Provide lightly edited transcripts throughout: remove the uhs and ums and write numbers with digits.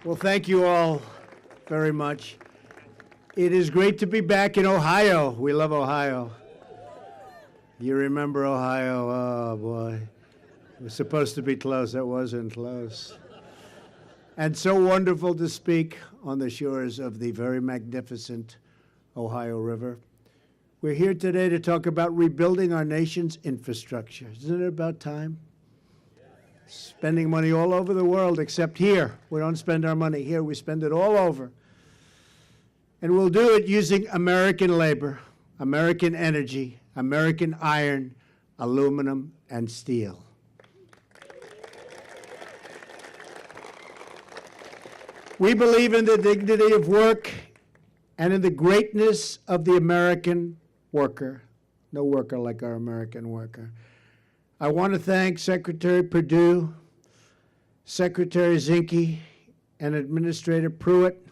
Well, thank you all very much. It is great to be back in Ohio. We love Ohio. You remember Ohio? Oh, boy. It was supposed to be close. It wasn't close. And so wonderful to speak on the shores of the very magnificent Ohio River. We're here today to talk about rebuilding our nation's infrastructure. Isn't it about time? Spending money all over the world, except here. We don't spend our money here. We spend it all over. And we'll do it using American labor, American energy, American iron, aluminum, and steel. We believe in the dignity of work and in the greatness of the American worker. No worker like our American worker. I want to thank Secretary Perdue, Secretary Zinke, and Administrator Pruitt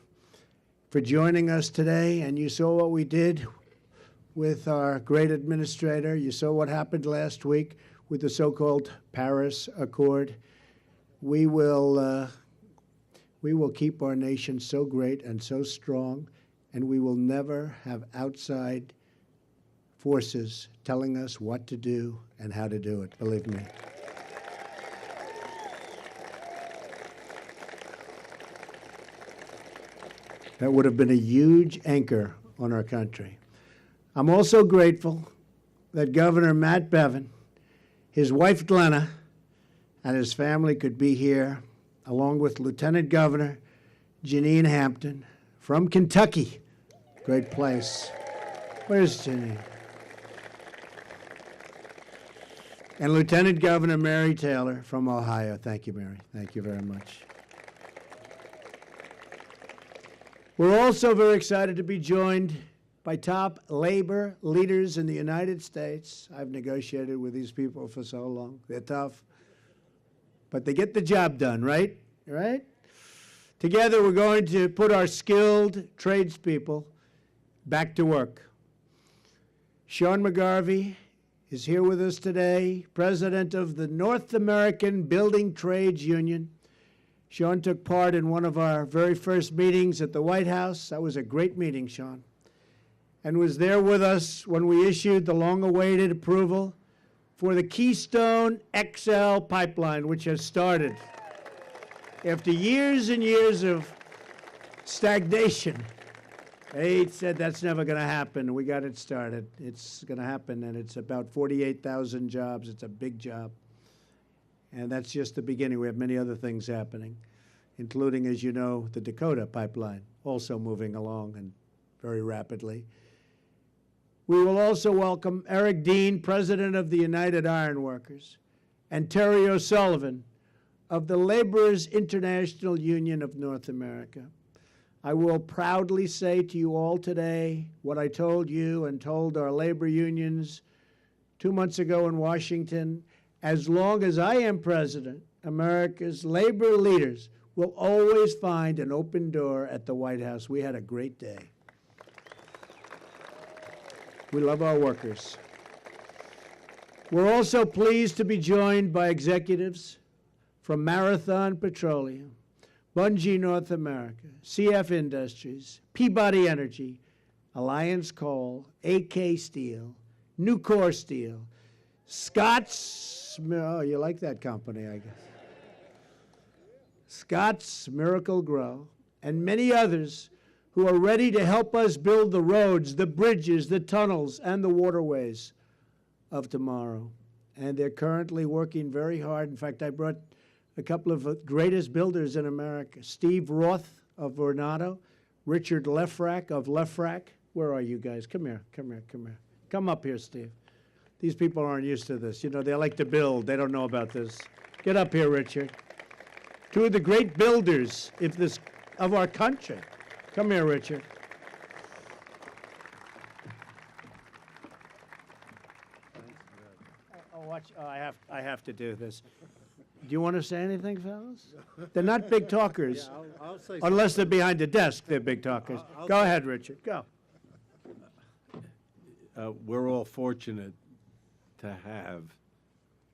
for joining us today. And you saw what we did with our great administrator. You saw what happened last week with the so-called Paris Accord. We will keep our nation so great and so strong, and we will never have outside forces telling us what to do and how to do it, believe me. That would have been a huge anchor on our country. I'm also grateful that Governor Matt Bevin, his wife Glenna, and his family could be here, along with Lieutenant Governor Janine Hampton from Kentucky. Great place. Where's Janine? And Lieutenant Governor Mary Taylor from Ohio. Thank you, Mary. Thank you very much. We're also very excited to be joined by top labor leaders in the United States. I've negotiated with these people for so long. They're tough, but they get the job done, right? Right? Together, we're going to put our skilled tradespeople back to work. Sean McGarvey is here with us today, president of the North American Building Trades Union. Sean took part in one of our very first meetings at the White House. That was a great meeting, Sean, and was there with us when we issued the long-awaited approval for the Keystone XL pipeline, which has started. After years and years of stagnation, they said that's never going to happen. We got it started. It's going to happen, and it's about 48,000 jobs. It's a big job. And that's just the beginning. We have many other things happening, including, as you know, the Dakota pipeline, also moving along and very rapidly. We will also welcome Eric Dean, president of the United Iron Workers, and Terry O'Sullivan of the Laborers International Union of North America. I will proudly say to you all today what I told you and told our labor unions 2 months ago in Washington. As long as I am president, America's labor leaders will always find an open door at the White House. We had a great day. We love our workers. We're also pleased to be joined by executives from Marathon Petroleum, Bunge North America, CF Industries, Peabody Energy, Alliance Coal, AK Steel, Nucor Steel, Scott's, oh, you like that company, I guess. Scott's Miracle Grow, and many others who are ready to help us build the roads, the bridges, the tunnels, and the waterways of tomorrow. And they're currently working very hard. In fact, I brought a couple of the greatest builders in America, Steve Roth of Vornado, Richard Lefrak of Lefrak. Where are you guys? Come here, come here, come here. Come up here, Steve. These people aren't used to this. You know, they like to build. They don't know about this. Get up here, Richard. Two of the great builders of our country. Come here, Richard. I have to do this. Do you want to say anything, fellas? They're not big talkers. Yeah, I'll say Unless they're behind the desk, they're big talkers. Go ahead, Richard. Go. We're all fortunate to have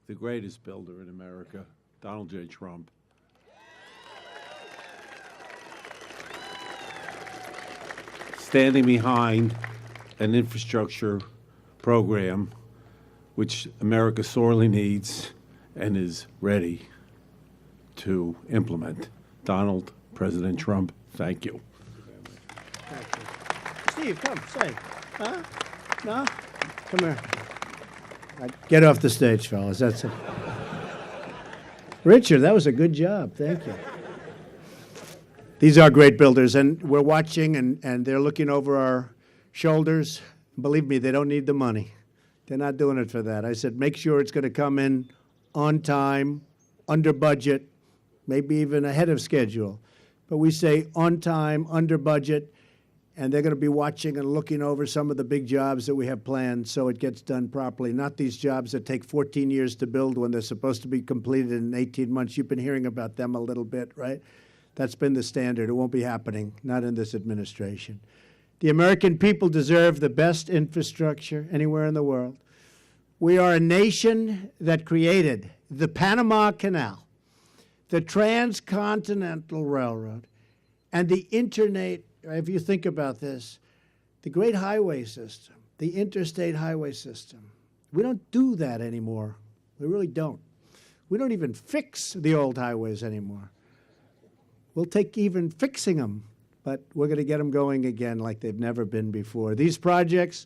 the greatest builder in America, Donald J. Trump. standing behind an infrastructure program which America sorely needs and is ready to implement. Donald, President Trump, thank you. Steve, come, say. Huh? No? Come here. Get off the stage, fellas. That's it. Richard, that was a good job. Thank you. These are great builders, and we're watching, and they're looking over our shoulders. Believe me, they don't need the money. They're not doing it for that. I said, make sure it's going to come in on time, under budget, maybe even ahead of schedule. But we say on time, under budget, and they're going to be watching and looking over some of the big jobs that we have planned so it gets done properly, not these jobs that take 14 years to build when they're supposed to be completed in 18 months. You've been hearing about them a little bit, right? That's been the standard. It won't be happening, not in this administration. The American people deserve the best infrastructure anywhere in the world. We are a nation that created the Panama Canal, the Transcontinental Railroad, and the Internet. If you think about this, the great highway system, the interstate highway system. We don't do that anymore. We really don't. We don't even fix the old highways anymore. We'll take even fixing them, but we're going to get them going again like they've never been before. These projects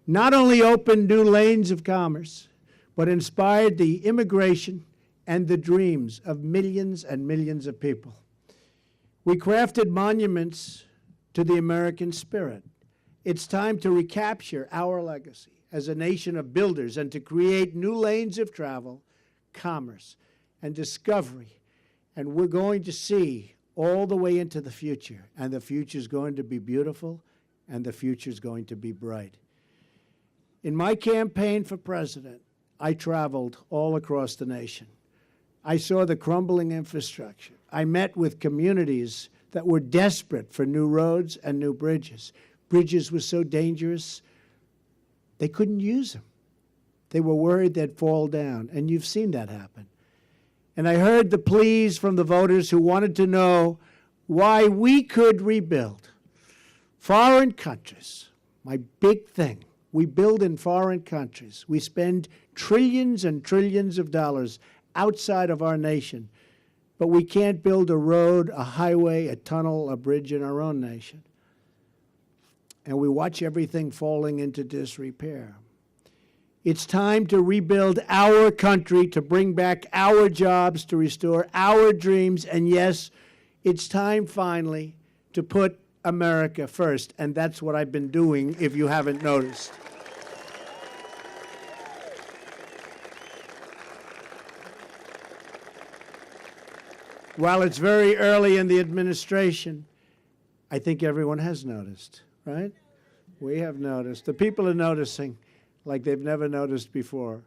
not only opened new lanes of commerce, but inspired the immigration and the dreams of millions and millions of people. We crafted monuments to the American spirit. It's time to recapture our legacy as a nation of builders and to create new lanes of travel, commerce, and discovery. And we're going to see all the way into the future, and the future is going to be beautiful, and the future is going to be bright. In my campaign for president, I traveled all across the nation. I saw the crumbling infrastructure. I met with communities that were desperate for new roads and new bridges. Bridges were so dangerous, they couldn't use them. They were worried they'd fall down, and you've seen that happen. And I heard the pleas from the voters who wanted to know why we could rebuild. Foreign countries, my big thing, we build in foreign countries. We spend trillions and trillions of dollars outside of our nation, but we can't build a road, a highway, a tunnel, a bridge in our own nation. And we watch everything falling into disrepair. It's time to rebuild our country, to bring back our jobs, to restore our dreams, and yes, it's time finally to put America first, and that's what I've been doing, if you haven't noticed. While it's very early in the administration, I think everyone has noticed, right? We have noticed. The people are noticing like they've never noticed before.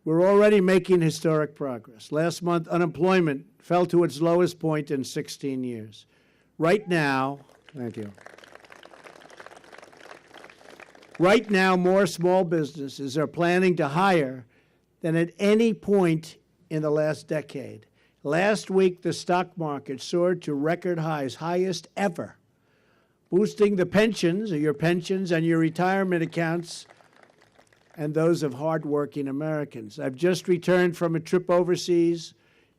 We're already making historic progress. Last month, unemployment fell to its lowest point in 16 years. Right now, thank you. Right now, more small businesses are planning to hire than at any point in the last decade. Last week, the stock market soared to record highs, highest ever, boosting the pensions, or your pensions and your retirement accounts, and those of hardworking Americans. I've just returned from a trip overseas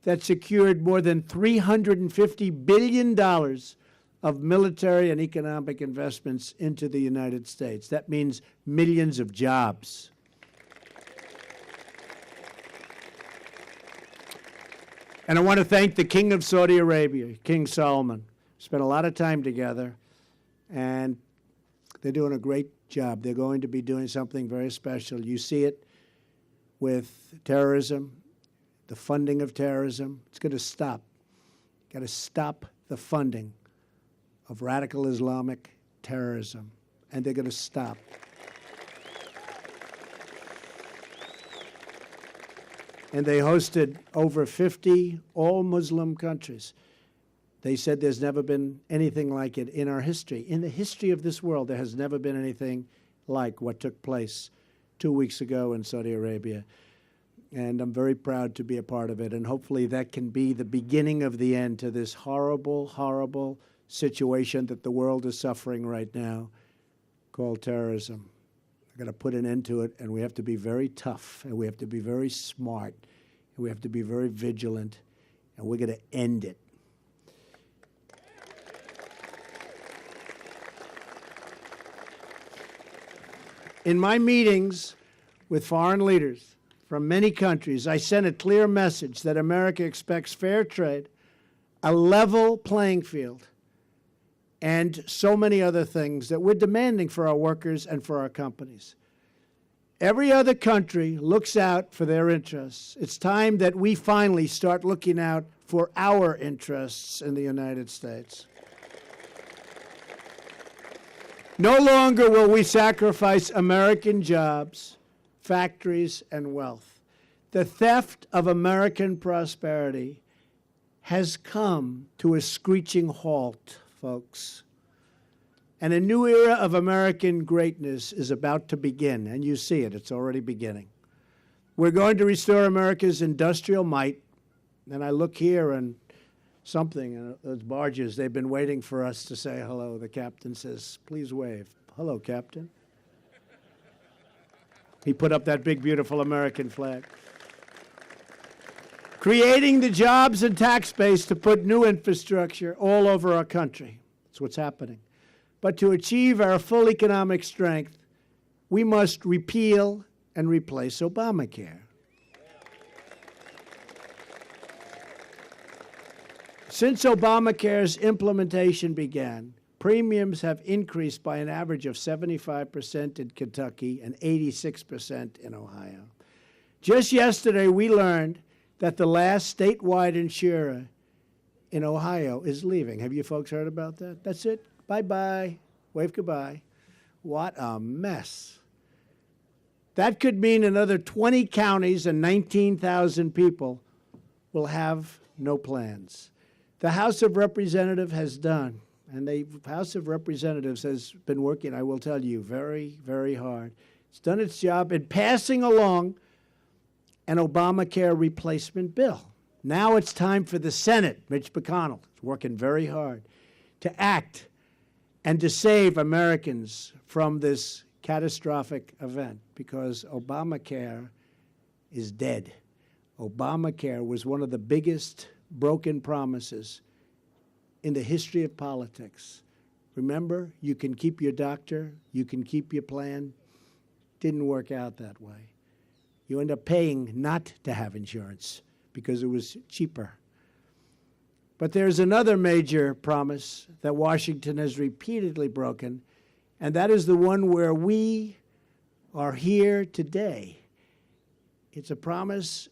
that secured more than $350 billion of military and economic investments into the United States. That means millions of jobs. And I want to thank the King of Saudi Arabia, King Salman. Spent a lot of time together, and they're doing a great job. They're going to be doing something very special. You see it with terrorism, the funding of terrorism. It's going to stop. Got to stop the funding of radical Islamic terrorism, and they're going to stop. And they hosted over 50 all-Muslim countries. They said there's never been anything like it in our history. In the history of this world, there has never been anything like what took place 2 weeks ago in Saudi Arabia. And I'm very proud to be a part of it. And hopefully that can be the beginning of the end to this horrible, horrible situation that the world is suffering right now called terrorism. We're going to put an end to it, and we have to be very tough, and we have to be very smart, and we have to be very vigilant, and we're going to end it. In my meetings with foreign leaders from many countries, I sent a clear message that America expects fair trade, a level playing field, and so many other things that we're demanding for our workers and for our companies. Every other country looks out for their interests. It's time that we finally start looking out for our interests in the United States. No longer will we sacrifice American jobs, factories, and wealth. The theft of American prosperity has come to a screeching halt, folks. And a new era of American greatness is about to begin, and you see it. It's already beginning. We're going to restore America's industrial might. And I look here and something, those barges, they've been waiting for us to say hello. The captain says, please wave. Hello, Captain. He put up that big, beautiful American flag. Creating the jobs and tax base to put new infrastructure all over our country. That's what's happening. But to achieve our full economic strength, we must repeal and replace Obamacare. Since Obamacare's implementation began, premiums have increased by an average of 75% in Kentucky and 86% in Ohio. Just yesterday, we learned that the last statewide insurer in Ohio is leaving. Have you folks heard about that? That's it. Bye-bye. Wave goodbye. What a mess. That could mean another 20 counties and 19,000 people will have no plans. The House of Representatives has done, and the House of Representatives has been working, I will tell you, very, very hard. It's done its job in passing along an Obamacare replacement bill. Now it's time for the Senate. Mitch McConnell is working very hard to act and to save Americans from this catastrophic event, because Obamacare is dead. Obamacare was one of the biggest broken promises in the history of politics. Remember, you can keep your doctor, you can keep your plan. Didn't work out that way. You end up paying not to have insurance because it was cheaper. But there's another major promise that Washington has repeatedly broken, and that is the one where we are here today. It's a promise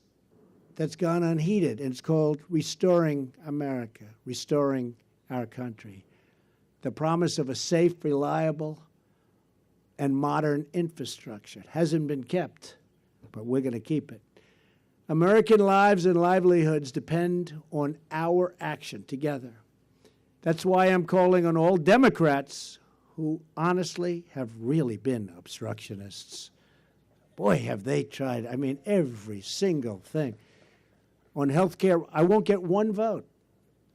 that's gone unheeded, and it's called Restoring America, restoring our country. The promise of a safe, reliable, and modern infrastructure. It hasn't been kept, but we're going to keep it. American lives and livelihoods depend on our action together. That's why I'm calling on all Democrats who honestly have really been obstructionists. Boy, have they tried. I mean, every single thing. On health care, I won't get one vote.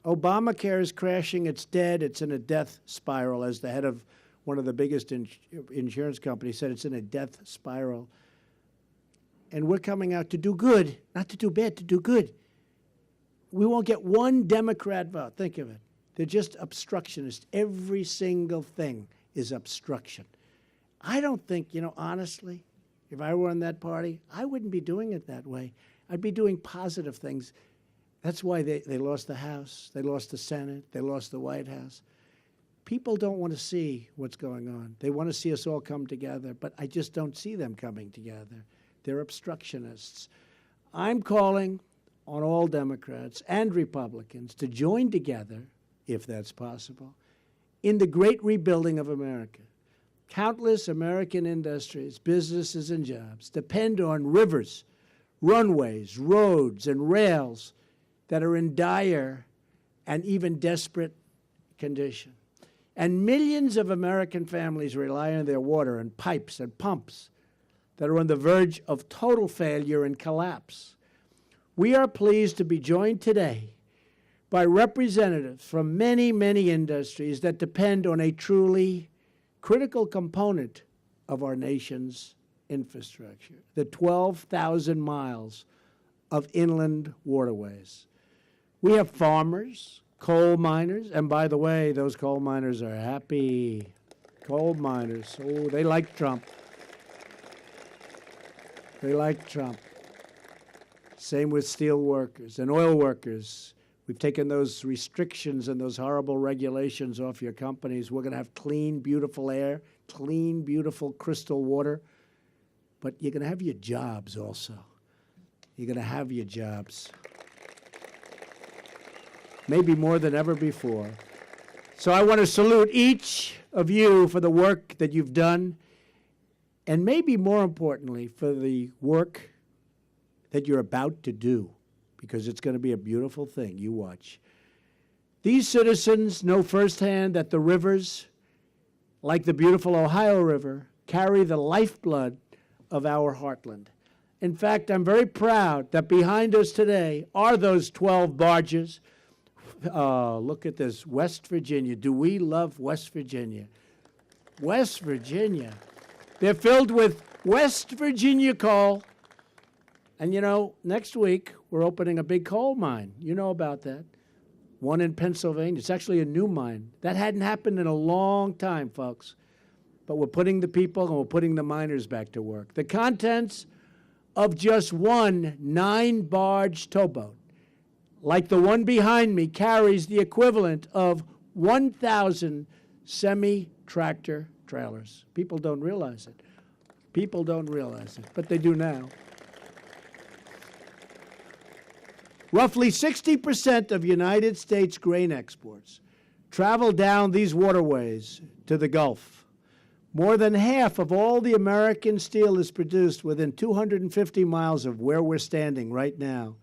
Obamacare is crashing. It's dead. It's in a death spiral. As the head of one of the biggest insurance companies said, it's in a death spiral. And we're coming out to do good, not to do bad, to do good. We won't get one Democrat vote. Think of it. They're just obstructionists. Every single thing is obstruction. I don't think, honestly, if I were in that party, I wouldn't be doing it that way. I'd be doing positive things. That's why they lost the House, they lost the Senate, they lost the White House. People don't want to see what's going on. They want to see us all come together, but I just don't see them coming together. They're obstructionists. I'm calling on all Democrats and Republicans to join together, if that's possible, in the great rebuilding of America. Countless American industries, businesses, and jobs depend on rivers, runways, roads, and rails that are in dire and even desperate condition. And millions of American families rely on their water and pipes and pumps that are on the verge of total failure and collapse. We are pleased to be joined today by representatives from many, many industries that depend on a truly critical component of our nation's infrastructure, the 12,000 miles of inland waterways. We have farmers, coal miners, and by the way, those coal miners are happy. Coal miners, oh, they like Trump. They like Trump. Same with steel workers and oil workers. We've taken those restrictions and those horrible regulations off your companies. We're going to have clean, beautiful air, clean, beautiful crystal water. But you're going to have your jobs also. You're going to have your jobs. Maybe more than ever before. So I want to salute each of you for the work that you've done, and maybe more importantly, for the work that you're about to do, because it's going to be a beautiful thing. You watch. These citizens know firsthand that the rivers, like the beautiful Ohio River, carry the lifeblood of our heartland. In fact, I'm very proud that behind us today are those 12 barges. Look at this, West Virginia. Do we love West Virginia? West Virginia. They're filled with West Virginia coal. And you know, next week, we're opening a big coal mine. You know about that. One in Pennsylvania. It's actually a new mine. That hadn't happened in a long time, folks. But we're putting the people and we're putting the miners back to work. The contents of just one 9-barge towboat, like the one behind me, carries the equivalent of 1,000 semi-tractor trailers. People don't realize it. People don't realize it, but they do now. Roughly 60% of United States grain exports travel down these waterways to the Gulf. More than half of all the American steel is produced within 250 miles of where we're standing right now,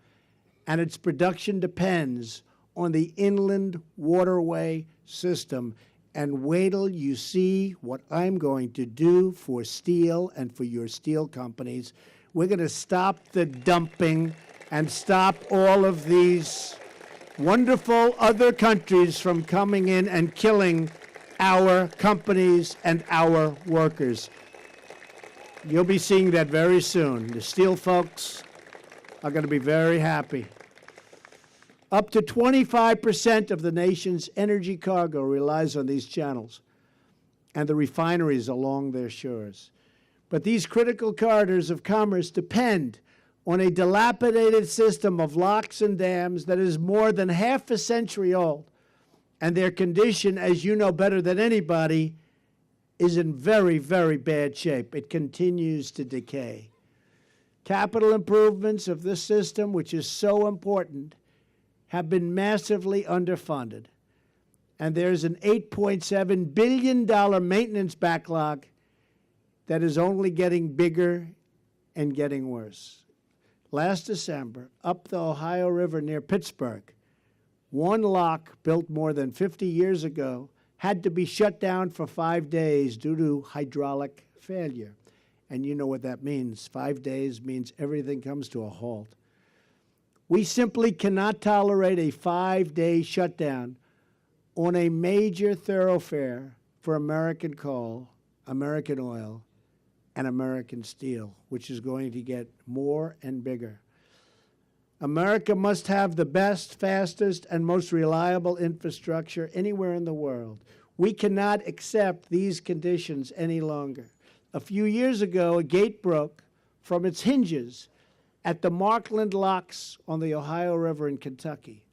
and its production depends on the inland waterway system. And wait till you see what I'm going to do for steel and for your steel companies. We're going to stop the dumping and stop all of these wonderful other countries from coming in and killing our companies and our workers. You'll be seeing that very soon. The steel folks are going to be very happy. Up to 25% of the nation's energy cargo relies on these channels and the refineries along their shores. But these critical corridors of commerce depend on a dilapidated system of locks and dams that is more than half a century old, and their condition, as you know better than anybody, is in very, very bad shape. It continues to decay. Capital improvements of this system, which is so important, have been massively underfunded, and there's an $8.7 billion maintenance backlog that is only getting bigger and getting worse. Last December, up the Ohio River near Pittsburgh, one lock built more than 50 years ago had to be shut down for 5 days due to hydraulic failure. And you know what that means. 5 days means everything comes to a halt. We simply cannot tolerate a 5-day shutdown on a major thoroughfare for American coal, American oil, and American steel, which is going to get more and bigger. America must have the best, fastest, and most reliable infrastructure anywhere in the world. We cannot accept these conditions any longer. A few years ago, a gate broke from its hinges at the Markland Locks on the Ohio River in Kentucky.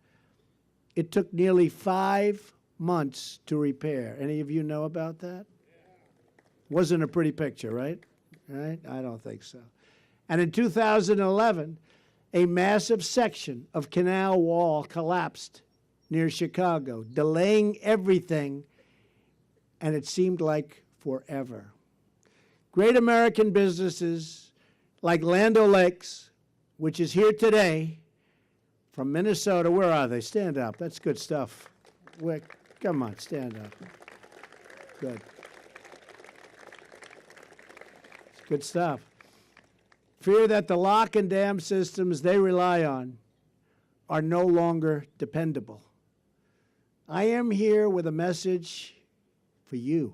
It took nearly 5 months to repair. Any of you know about that? Wasn't a pretty picture, right? Right? I don't think so. And in 2011, a massive section of canal wall collapsed near Chicago, delaying everything, and it seemed like forever. Great American businesses like Land O'Lakes, which is here today, from Minnesota. Where are they? Stand up. That's good stuff. Come on, stand up. Good. Good stuff. Fear that the lock and dam systems they rely on are no longer dependable. I am here with a message for you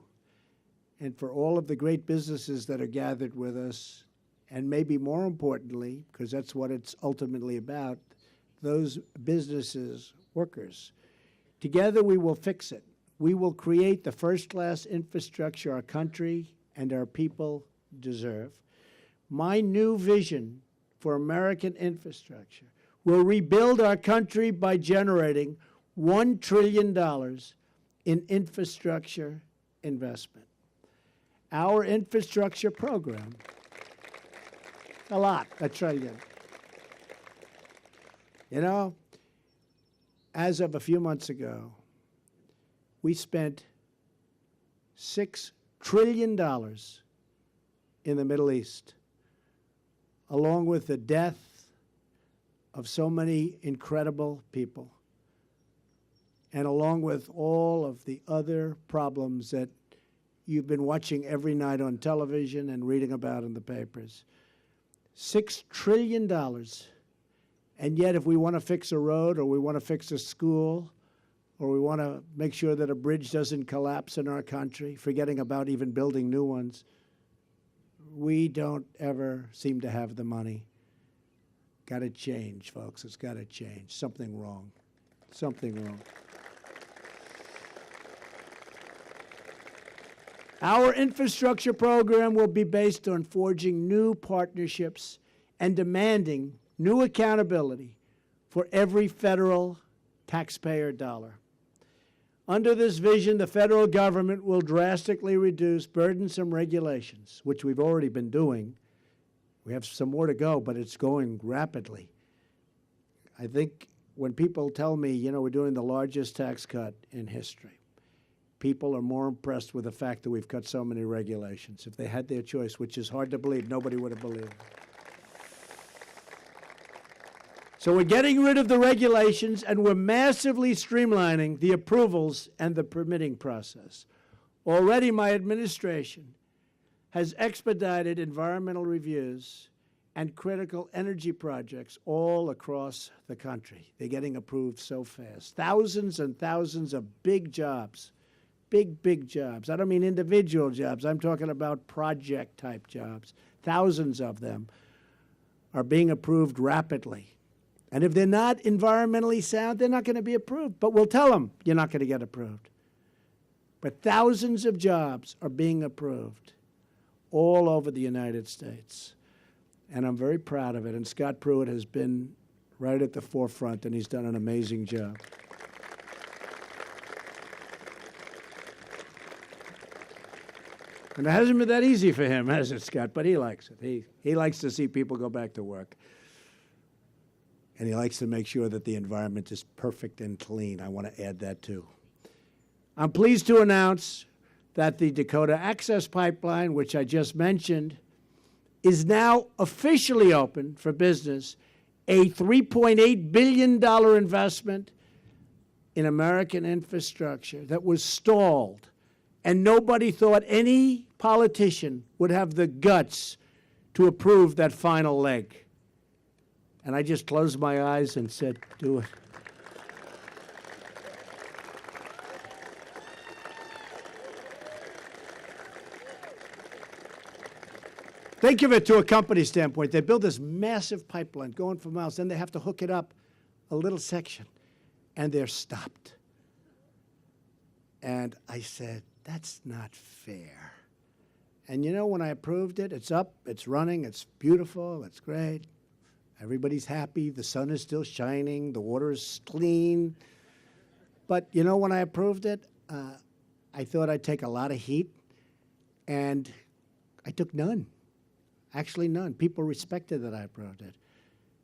and for all of the great businesses that are gathered with us, and maybe more importantly, because that's what it's ultimately about, those businesses, workers. Together we will fix it. We will create the first-class infrastructure our country and our people deserve. My new vision for American infrastructure will rebuild our country by generating $1 trillion in infrastructure investment. Our infrastructure program, $1 trillion. You know, as of a few months ago, we spent $6 trillion in the Middle East, along with the death of so many incredible people, and along with all of the other problems that you've been watching every night on television and reading about in the papers. $6 trillion. And yet, if we want to fix a road, or we want to fix a school, or we want to make sure that a bridge doesn't collapse in our country, forgetting about even building new ones, we don't ever seem to have the money. Got to change, folks. It's got to change. Something wrong. Something wrong. Our infrastructure program will be based on forging new partnerships and demanding new accountability for every federal taxpayer dollar. Under this vision, the federal government will drastically reduce burdensome regulations, which we've already been doing. We have some more to go, but it's going rapidly. I think when people tell me, you know, we're doing the largest tax cut in history, people are more impressed with the fact that we've cut so many regulations. If they had their choice, which is hard to believe, nobody would have believed it. So we're getting rid of the regulations, and we're massively streamlining the approvals and the permitting process. Already my administration has expedited environmental reviews and critical energy projects all across the country. They're getting approved so fast. Thousands and thousands of big jobs, big jobs. I don't mean individual jobs. I'm talking about project-type jobs. Thousands of them are being approved rapidly. And if they're not environmentally sound, they're not going to be approved. But we'll tell them you're not going to get approved. But thousands of jobs are being approved all over the United States. And I'm very proud of it. And Scott Pruitt has been right at the forefront, and he's done an amazing job. And it hasn't been that easy for him, has it, Scott? But he likes it. He likes to see people go back to work. And he likes to make sure that the environment is perfect and clean. I want to add that, too. I'm pleased to announce that the Dakota Access Pipeline, which I just mentioned, is now officially open for business, a $3.8 billion investment in American infrastructure that was stalled. And nobody thought any politician would have the guts to approve that final leg. And I just closed my eyes and said, do it. Think of it to a company standpoint. They build this massive pipeline going for miles. Then they have to hook it up a little section, and they're stopped. And I said, that's not fair. And you know, when I approved it, it's up, it's running, it's beautiful, it's great. Everybody's happy. The sun is still shining. The water is clean. But, you know, when I approved it, I thought I'd take a lot of heat, and I took none. Actually, none. People respected that I approved it.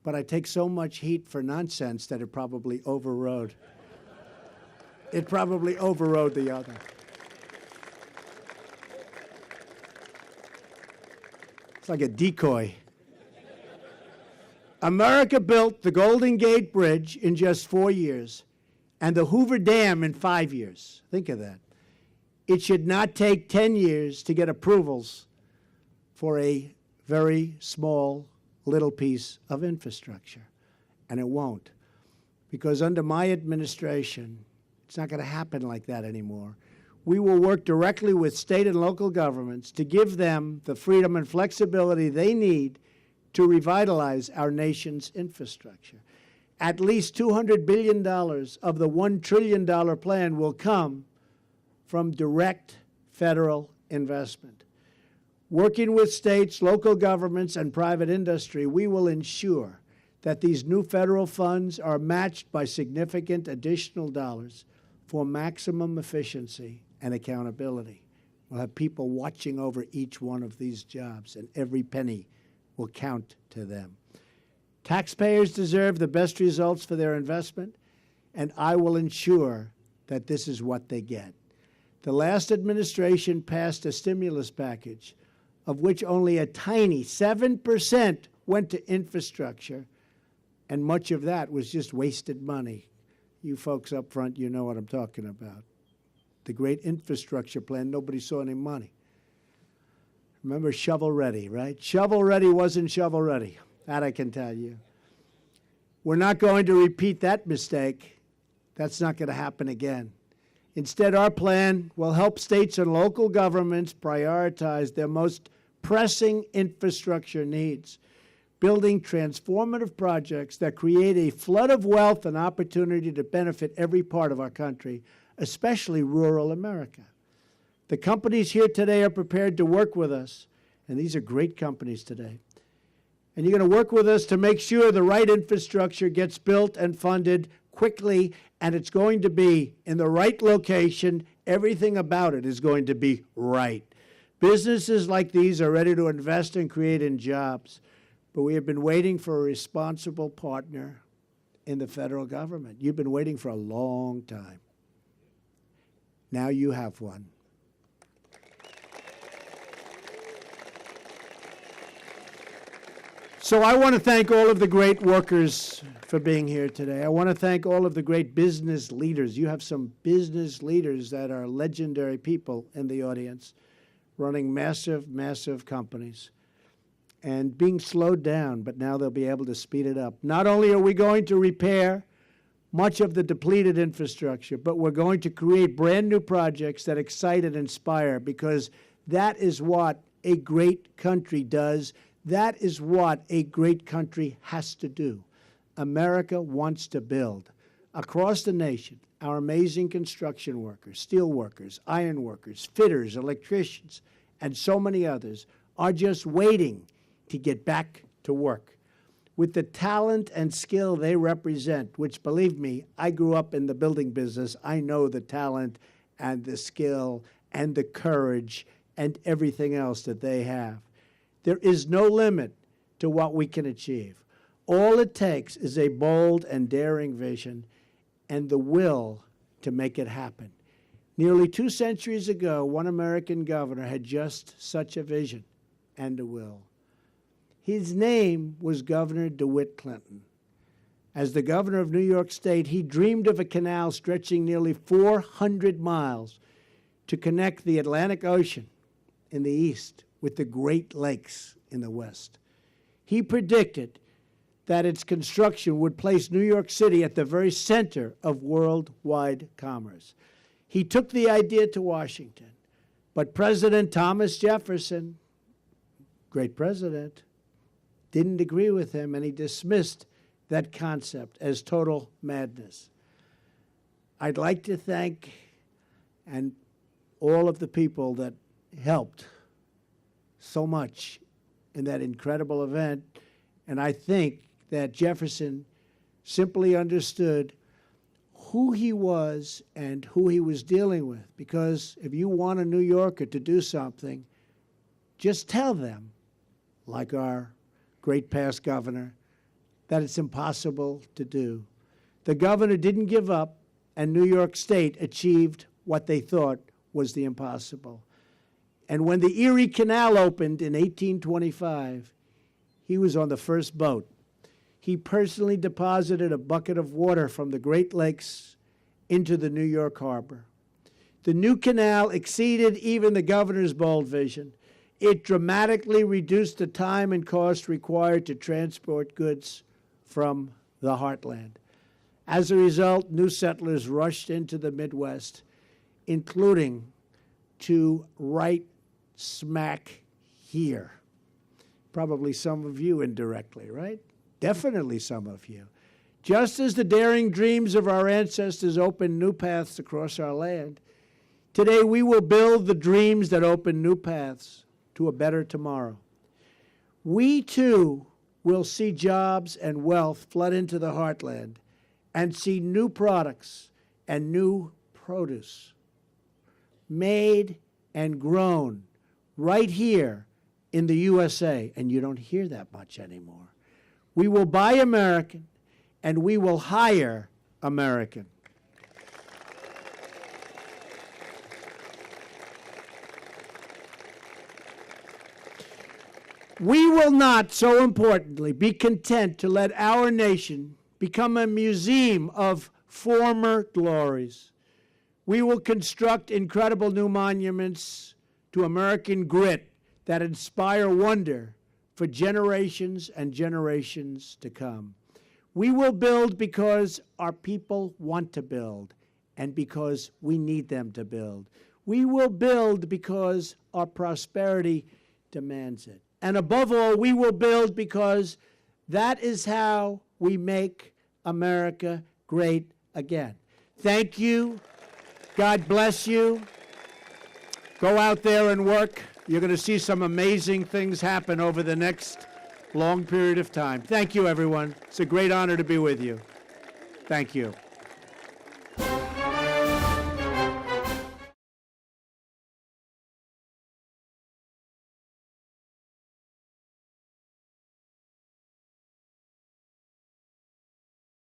But I take so much heat for nonsense that it probably overrode. It probably overrode the other. It's like a decoy. America built the Golden Gate Bridge in just 4 years and the Hoover Dam in 5 years. Think of that. It should not take 10 years to get approvals for a very small little piece of infrastructure. And it won't. Because under my administration, It's not going to happen like that anymore. We will work directly with state and local governments to give them the freedom and flexibility they need to revitalize our nation's infrastructure. At least $200 billion of the $1 trillion plan will come from direct federal investment. Working with states, local governments, and private industry, we will ensure that these new federal funds are matched by significant additional dollars for maximum efficiency and accountability. We'll have people watching over each one of these jobs, and every penny will count to them. Taxpayers deserve the best results for their investment, and I will ensure that this is what they get. The last administration passed a stimulus package of which only a tiny 7% went to infrastructure, and much of that was just wasted money. You folks up front, you know what I'm talking about. The great infrastructure plan, nobody saw any money. Remember shovel ready, right? Shovel ready wasn't shovel ready. That I can tell you. We're not going to repeat that mistake. That's not going to happen again. Instead, our plan will help states and local governments prioritize their most pressing infrastructure needs, building transformative projects that create a flood of wealth and opportunity to benefit every part of our country, especially rural America. The companies here today are prepared to work with us, and these are great companies today. And you're going to work with us to make sure the right infrastructure gets built and funded quickly, and it's going to be in the right location. Everything about it is going to be right. Businesses like these are ready to invest and create in jobs, but we have been waiting for a responsible partner in the federal government. You've been waiting for a long time. Now you have one. So I want to thank all of the great workers for being here today. I want to thank all of the great business leaders. You have some business leaders that are legendary people in the audience, running massive, massive companies and being slowed down, but now they'll be able to speed it up. Not only are we going to repair much of the depleted infrastructure, but we're going to create brand new projects that excite and inspire, because that is what a great country does. That is what a great country has to do. America wants to build. Across the nation, our amazing construction workers, steel workers, iron workers, fitters, electricians, and so many others are just waiting to get back to work. With the talent and skill they represent, which, believe me, I grew up in the building business. I know the talent and the skill and the courage and everything else that they have. There is no limit to what we can achieve. All it takes is a bold and daring vision and the will to make it happen. Nearly 2 centuries ago, one American governor had just such a vision and a will. His name was Governor DeWitt Clinton. As the governor of New York State, he dreamed of a canal stretching nearly 400 miles to connect the Atlantic Ocean in the east with the Great Lakes in the west. He predicted that its construction would place New York City at the very center of worldwide commerce. He took the idea to Washington, but President Thomas Jefferson, great president, didn't agree with him, and he dismissed that concept as total madness. I'd like to thank all of the people that helped so much in that incredible event, and I think that Jefferson simply understood who he was and who he was dealing with, because if you want a New Yorker to do something, just tell them, like our great past governor, that it's impossible to do. The governor didn't give up, and New York State achieved what they thought was the impossible. And when the Erie Canal opened in 1825, he was on the first boat. He personally deposited a bucket of water from the Great Lakes into the New York harbor. The new canal exceeded even the governor's bold vision. It dramatically reduced the time and cost required to transport goods from the heartland. As a result, new settlers rushed into the Midwest, including to right smack here. Probably some of you indirectly, right? Definitely some of you. Just as the daring dreams of our ancestors opened new paths across our land, today we will build the dreams that open new paths to a better tomorrow. We too will see jobs and wealth flood into the heartland and see new products and new produce made and grown right here in the USA, and you don't hear that much anymore. We will buy American, and we will hire American. We will not, so importantly, be content to let our nation become a museum of former glories. We will construct incredible new monuments to American grit that inspire wonder for generations and generations to come. We will build because our people want to build and because we need them to build. We will build because our prosperity demands it. And above all, we will build because that is how we make America great again. Thank you. God bless you. Go out there and work. You're going to see some amazing things happen over the next long period of time. Thank you, everyone. It's a great honor to be with you. Thank you.